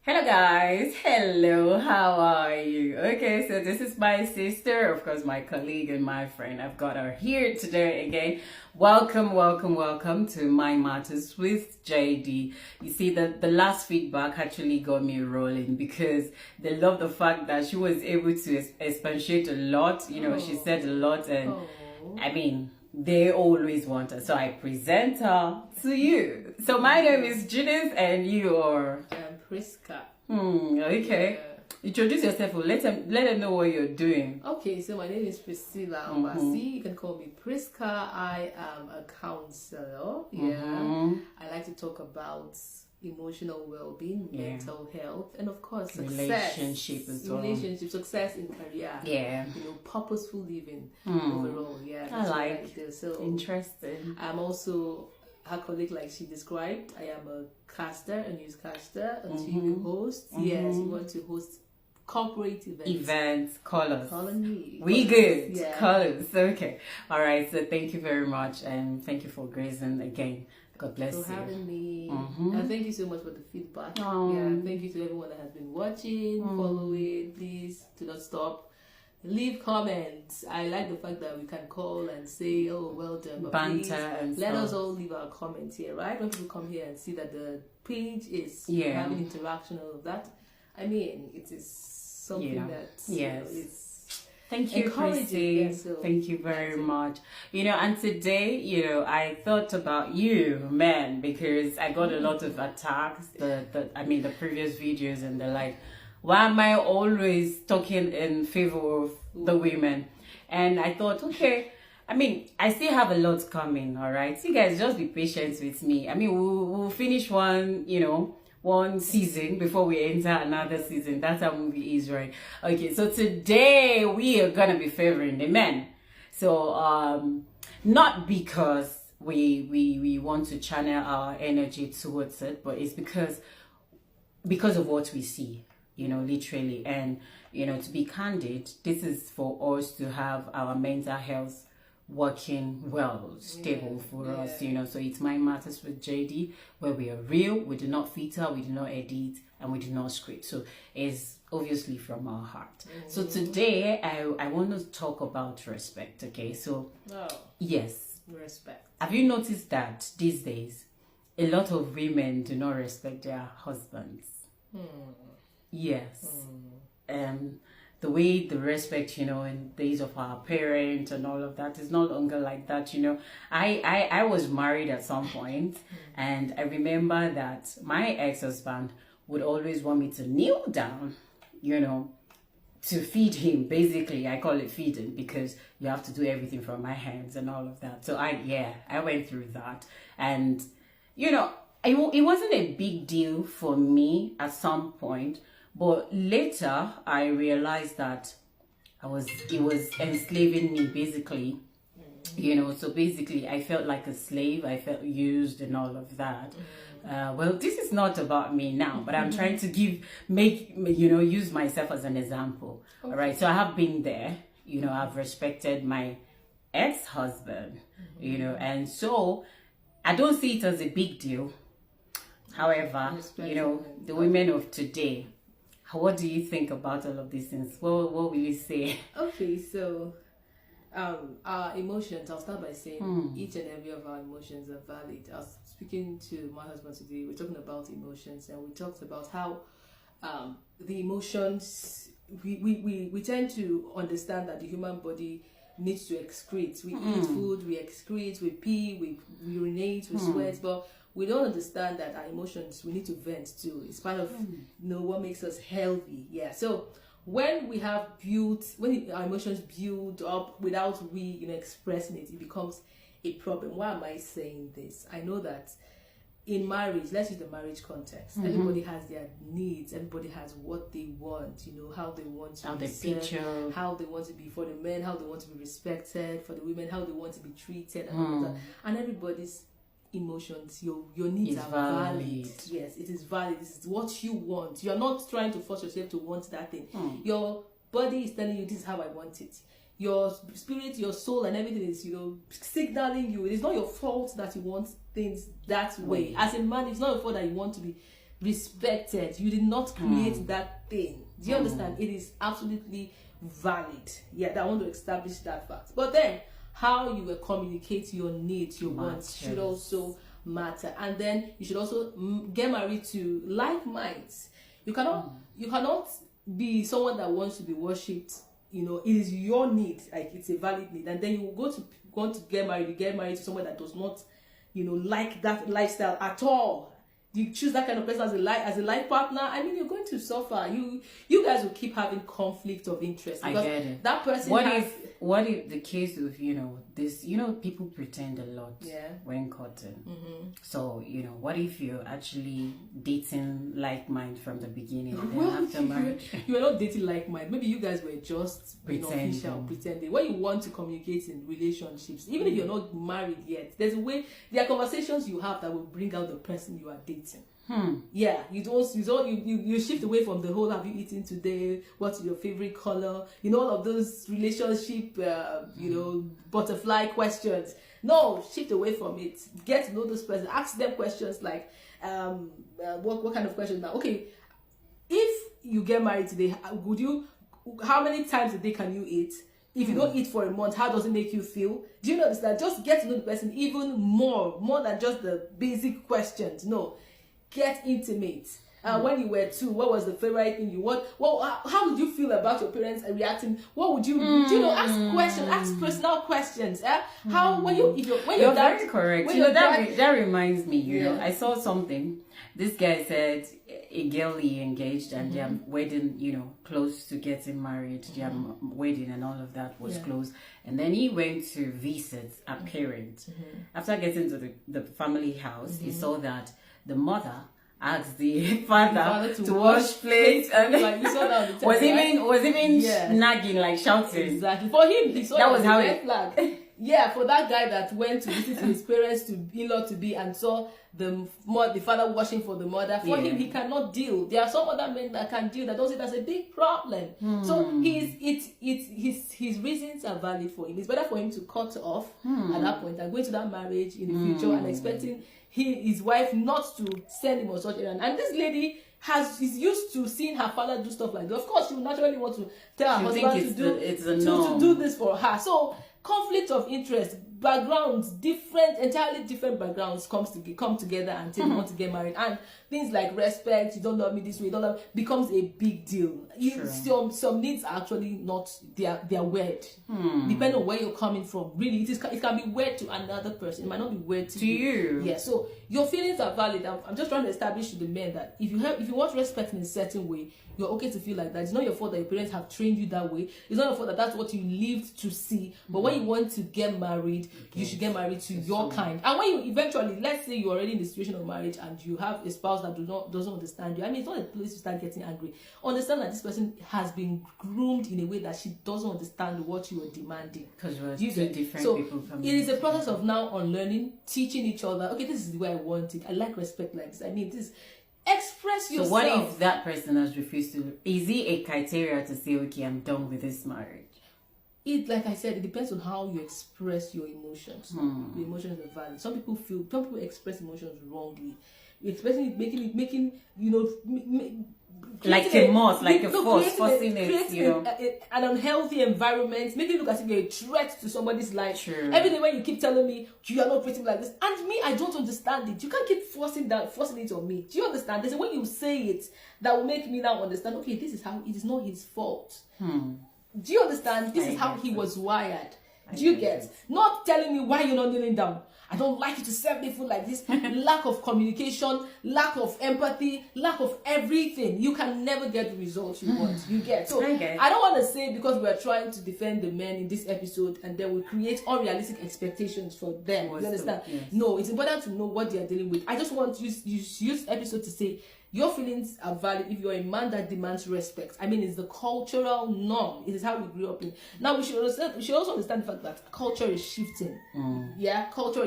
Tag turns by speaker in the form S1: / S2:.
S1: Hello guys, hello, how are you? Okay, so this is my sister, of course my colleague and my friend. I've got her here today again. Welcome to Mind Matters with JD. You see that the last feedback actually got me rolling because they love the fact that she was able to expatiate a lot. She said a lot and I mean, they always want her. So I present her to you. So my name is Judith and you are...
S2: Priska.
S1: Okay.
S2: Yeah.
S1: Introduce yourself. Let them know what you're doing.
S2: Okay, so my name is Priscilla Obasi. You can call me Priska. I am a counselor. Yeah. I like to talk about emotional well-being, mental health, and of course success. Relationship, success in career.
S1: Yeah.
S2: Purposeful living overall. Yeah.
S1: I like.
S2: What I do. So
S1: interesting.
S2: I'm also her colleague, like she described. I am a caster, a newscaster, a TV host. Yes, we want to host corporate events.
S1: Colors.
S2: Call on me.
S1: We good.
S2: Yeah.
S1: Colors. Okay. All right. So thank you very much, and thank you for gracing again. God bless you.
S2: For having me. And thank you so much for the feedback. Yeah. Thank you to everyone that has been watching, following. Please do not stop. Leave comments. I like the fact that we can call and say, "Oh, well done." But
S1: banter and
S2: let
S1: stuff.
S2: us all leave our comments here, right? When people come here and see that the page is having interaction, all of that. I mean, it is something that it's
S1: thank you, Chrissy. Thank you very much. And today, I thought about you, man, because I got a lot of attacks. The previous videos, and they're like, why am I always talking in favor of the women? And I thought, okay, I still have a lot coming, all right? So you guys just be patient with me. We'll finish one season before we enter another season. That's how movie is, right? Okay, so today we are gonna be favoring the men. So not because we want to channel our energy towards it, but it's because of what we see. Literally. And, to be candid, this is for us to have our mental health working well, stable for us, So it's Mind Matters with JD, where we are real, we do not filter, we do not edit, and we do not script. So it's obviously from our heart. So today, I want to talk about respect, okay? So, yes.
S2: Respect.
S1: Have you noticed that these days, a lot of women do not respect their husbands? Yes. The way the respect, in days of our parents and all of that is no longer like that, I was married at some point, and I remember that my ex-husband would always want me to kneel down, to feed him. Basically, I call it feeding because you have to do everything from my hands and all of that. So I went through that, and it wasn't a big deal for me at some point. But later, I realized that it was enslaving me, basically. So basically, I felt like a slave. I felt used and all of that. Well, this is not about me now, but I'm trying to use myself as an example. Okay. All right. So I have been there. I've respected my ex-husband. And so I don't see it as a big deal. However, the women of today. What do you think about all of these things? What will you say?
S2: Okay, so our emotions, I'll start by saying each and every of our emotions are valid. I was speaking to my husband today, we're talking about emotions, and we talked about how the emotions, we tend to understand that the human body needs to excrete. We eat food, we excrete, we pee, we urinate, we sweat, but we don't understand that our emotions, we need to vent too. It's part of what makes us healthy. Yeah. So when our emotions build up without we expressing it, it becomes a problem. Why am I saying this? I know that in marriage, let's use the marriage context. Everybody has their needs. Everybody has what they want. How they want to be served, how they want to be for the men, how they want to be respected for the women, how they want to be treated, and all that. And everybody's emotions, your needs are valid. Yes, it is valid. This is what you want. You're not trying to force yourself to want that thing. Your body is telling you this is how I want it. Your spirit, your soul, and everything is signaling you. It is not your fault that you want things that way. As a man, it's not your fault that you want to be respected. You did not create that thing. Do you understand? It is absolutely valid. Yeah, I want to establish that fact. But then, how you will communicate your needs, your wants should also matter. And then you should also get married to like minds. You cannot be someone that wants to be worshipped. You know, it is your need, like it's a valid need, and then you will want to get married. You get married to someone that does not, you know, like that lifestyle at all. You choose that kind of person as a life partner. I mean, you're going to suffer. You guys will keep having conflict of interest.
S1: I get it.
S2: That person.
S1: What if the case of, you know, this, you know, people pretend a lot when courting. So, you know, what if you're actually dating like mind from the beginning and then after marriage?
S2: You are not dating like mind. Maybe you guys were just pretending. When you want to communicate in relationships, even if you're not married yet, there's a way. There are conversations you have that will bring out the person you are dating. Yeah, you shift away from the whole have you eaten today, what's your favorite color, you know, all of those relationship you know, butterfly questions. No, shift away from it. Get to know this person. Ask them questions like what kind of questions now? Okay, if you get married today, how many times a day can you eat? If you don't eat for a month, how does it make you feel? Do you understand? Just get to know the person even more than just the basic questions. No, get intimate. When you were 2, what was the favorite thing you how would you feel about your parents reacting? What would you do? You know, ask questions, ask personal questions. How when you're
S1: very correct. You know, that reminds me, you know, I saw something. This guy said a girl he engaged and their wedding, you know, close to getting married, their wedding and all of that was close. And then he went to visit a parent. After getting to the family house, he saw that the mother asked the father to wash plates, and
S2: like you saw that
S1: was even nagging, like shouting.
S2: Exactly. For him, he saw
S1: that was how
S2: red flag. Yeah, for that guy that went to visit his parents to in-law to be and saw the father washing for the mother, for him, he cannot deal. There are some other men that can deal, that don't see that's a big problem. So his reasons are valid for him. It's better for him to cut off at that point and go into that marriage in the future and expecting his wife not to send him on such errand. And this lady is used to seeing her father do stuff like that. Of course, she will naturally want to tell her husband to do this for her. So conflict of interest, backgrounds, entirely different backgrounds come together and say they want to get married, and things like respect, you don't love me this way, you don't love me, becomes a big deal. Some needs are actually not they're weird. Depending on where you're coming from, really, it can be weird to another person. It might not be weird to you. Yeah, so your feelings are valid. I'm just trying to establish to the men that if you want respect in a certain way, you're okay to feel like that. It's not your fault that your parents have trained you that way. It's not your fault that that's what you lived to see. But when you want to get married, you should get married to your kind. And when you eventually, let's say you're already in the situation of marriage and you have a spouse that doesn't understand you. I mean, it's not a place to start getting angry. Understand that this person has been groomed in a way that she doesn't understand what you are demanding.
S1: Because we're two different people coming.
S2: It is a process of now unlearning, teaching each other. Okay, this is the way I want it. I like respect like this. I mean, this. Express yourself.
S1: So what if that person has refused to? Is it a criteria to say, okay, I'm done with this marriage?
S2: Like I said, it depends on how you express your emotions. Your emotions are valid. Some people express emotions wrongly. Expressing it, making you know,
S1: like a force, forcing it, you know,
S2: an unhealthy environment, making it look as if you're a threat to somebody's life.
S1: True.
S2: Every day when you keep telling me you are not treating me like this, and me, I don't understand it. You can't keep forcing it on me. Do you understand? There's a way you say it that will make me now understand. Okay, this is how it is not his fault. Do you understand? This is how he was wired. Do you get? Not telling me why you're not kneeling down. I don't like you to serve me food like this. Lack of communication, lack of empathy, lack of everything. You can never get the results you want. You get. So I don't want to say because we are trying to defend the men in this episode and then we create unrealistic expectations for them. You understand? Yes. No, it's important to know what they are dealing with. I just want you use this episode to say your feelings are valid if you're a man that demands respect. I mean, it's the cultural norm. It is how we grew up in. Now we should also understand the fact that culture is shifting. Yeah, culture is